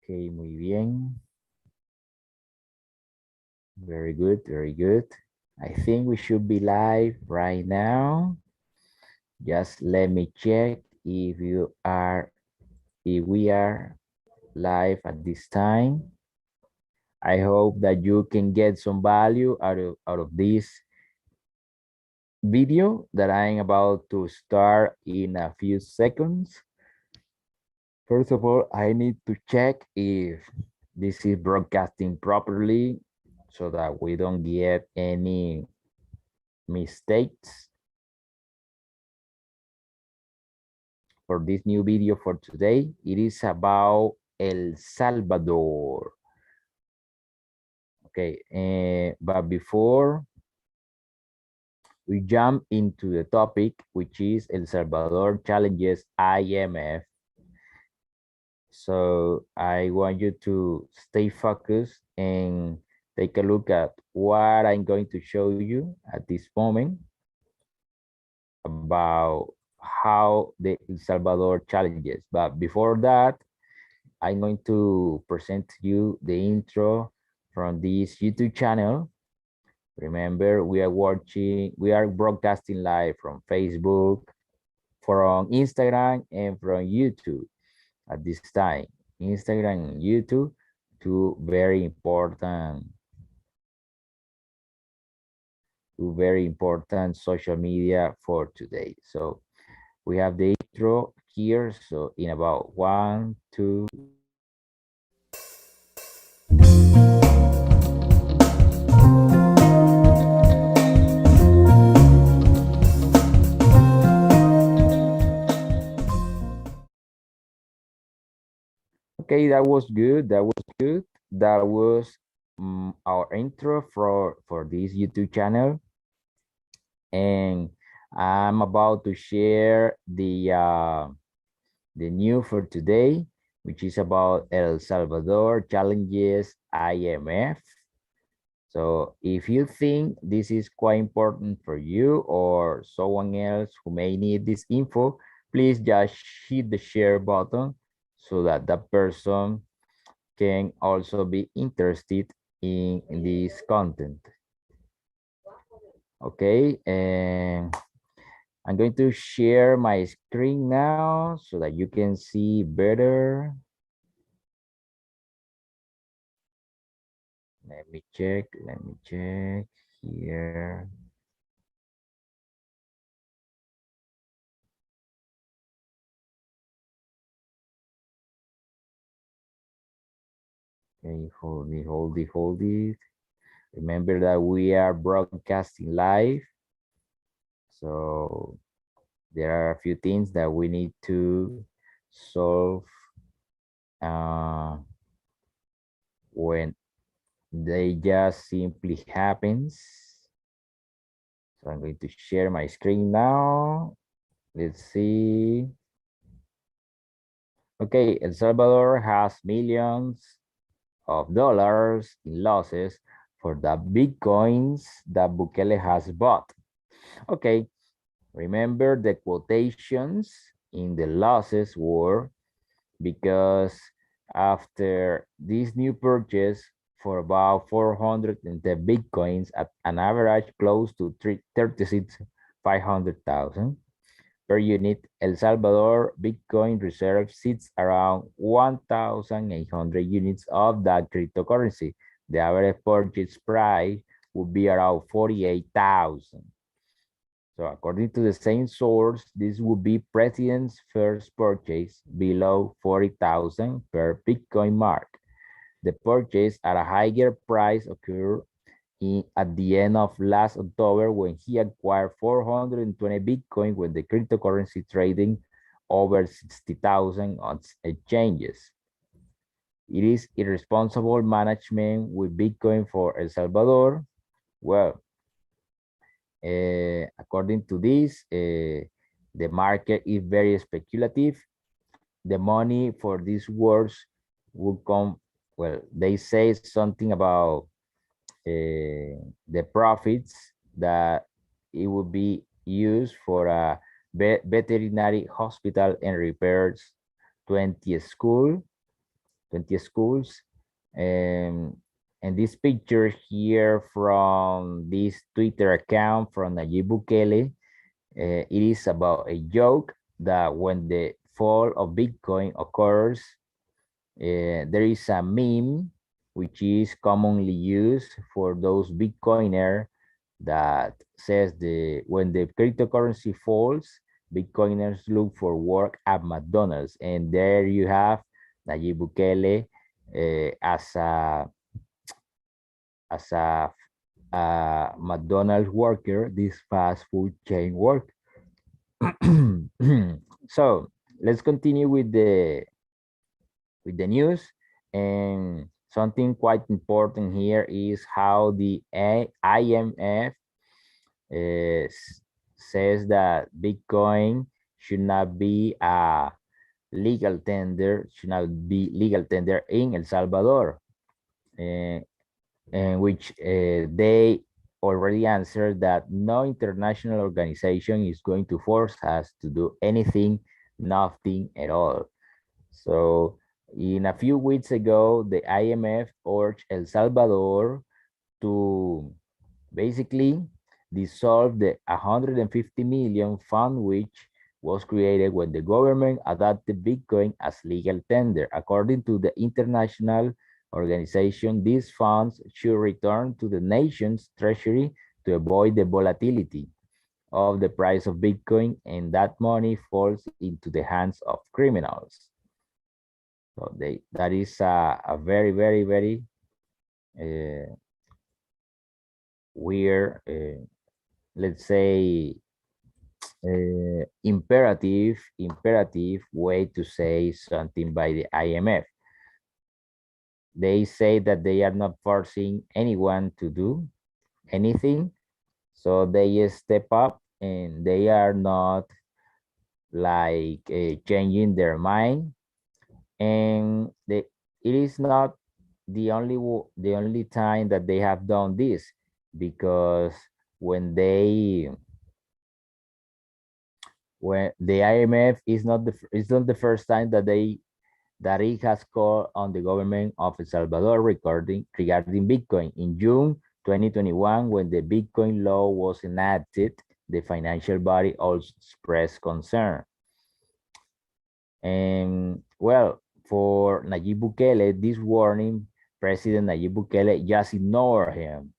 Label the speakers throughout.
Speaker 1: Ok, muy bien. Very good, very good. I think we should be live right now. Just let me check if we are live at this time. I hope that you can get some value out of this video that I'm about to start in a few seconds. First of all, I need to check if this is broadcasting properly so that we don't get any mistakes for this new video for today. It is about El Salvador. Okay, but before we jump into the topic, which is El Salvador Challenges IMF. So I want you to stay focused and take a look at what I'm going to show you at this moment about how the El Salvador challenges. But before that, I'm going to present to you the intro from this YouTube channel. Remember, we are broadcasting live from Facebook, from Instagram, and from YouTube at this time. Instagram and YouTube, two very important social media for today. So we have the intro here. So in about 1, 2. Okay, that was good. That was good. That was our intro for this YouTube channel. And I'm about to share the new for today, which is about El Salvador Challenges IMF. So if you think this is quite important for you or someone else who may need this info, please just hit the share button so that that person can also be interested in this content. Okay, and I'm going to share my screen now so that you can see better. Let me check here. Okay, hold it. Remember that we are broadcasting live. So there are a few things that we need to solve when they just simply happens. So I'm going to share my screen now. Let's see. Okay, El Salvador has millions of dollars in losses for the Bitcoins that Bukele has bought. Okay, remember the quotations in the losses were because after this new purchase for about 410 Bitcoins at an average close to 36,500 per unit, El Salvador Bitcoin reserve sits around 1,800 units of that cryptocurrency. The average purchase price would be around 48,000. So according to the same source, this would be President's first purchase below 40,000 per Bitcoin mark. The purchase at a higher price occurred at the end of last October when he acquired 420 Bitcoin when the cryptocurrency trading over 60,000 on exchanges. It is irresponsible management with Bitcoin for El Salvador. Well, according to this, the market is very speculative. The money for these words will come, well, they say something about the profits that it would be used for a veterinary hospital and repairs 20 school. 20 schools. And this picture here from this Twitter account from Nayib Bukele, it is about a joke that when the fall of Bitcoin occurs, there is a meme which is commonly used for those Bitcoiner that says when the cryptocurrency falls, Bitcoiners look for work at McDonald's, and there you have Nayib Bukele as a McDonald's worker, this fast food chain work. So let's continue with the news. And something quite important here is how the IMF says that Bitcoin should not be a legal tender, should not be legal tender in El Salvador, in which they already answered that no international organization is going to force us to do anything, nothing at all. So in a few weeks ago, the IMF urged El Salvador to basically dissolve the 150 million fund which was created when the government adopted Bitcoin as legal tender. According to the international organization, these funds should return to the nation's treasury to avoid the volatility of the price of Bitcoin, and that money falls into the hands of criminals. So that is a very, very, very weird, let's say, imperative way to say something by the IMF. They say that they are not forcing anyone to do anything, so they step up and they are not like changing their mind. And it is not the only time that they have done this, because when the IMF is not the first time that it has called on the government of El Salvador regarding Bitcoin. In June 2021, when the Bitcoin law was enacted, the financial body also expressed concern. And well, for Nayib Bukele, this warning, President Nayib Bukele just ignored him.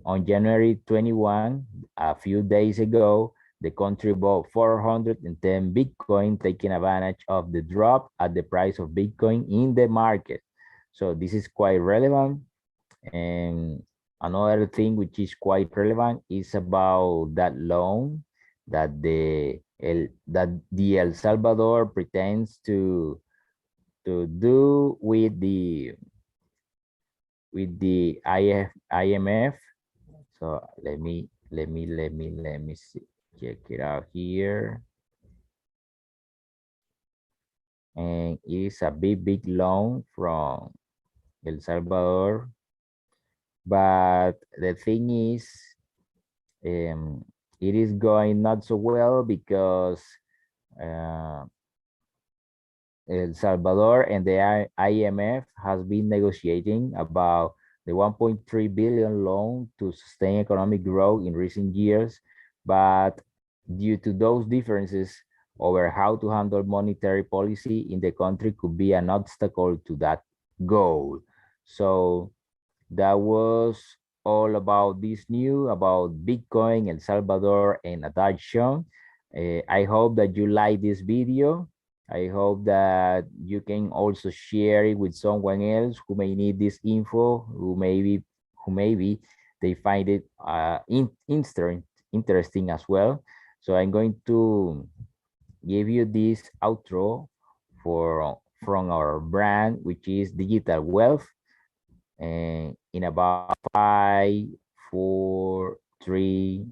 Speaker 1: On January 21, a few days ago, the country bought 410 Bitcoin, taking advantage of the drop at the price of Bitcoin in the market. So this is quite relevant. And another thing which is quite relevant is about that loan that the El Salvador pretends to do with the IMF. So let me see, check it out here. And it is a big loan from El Salvador. But the thing is, it is going not so well because El Salvador and the IMF has been negotiating about the 1.3 billion loan to sustain economic growth in recent years, but due to those differences over how to handle monetary policy in the country could be an obstacle to that goal. So that was all about this news about Bitcoin, El Salvador, and adoption. I hope that you like this video. I hope that you can also share it with someone else who may need this info, who maybe they find it interesting as well. So I'm going to give you this outro from our brand, which is Digital Wealth. And in about 5, 4, 3,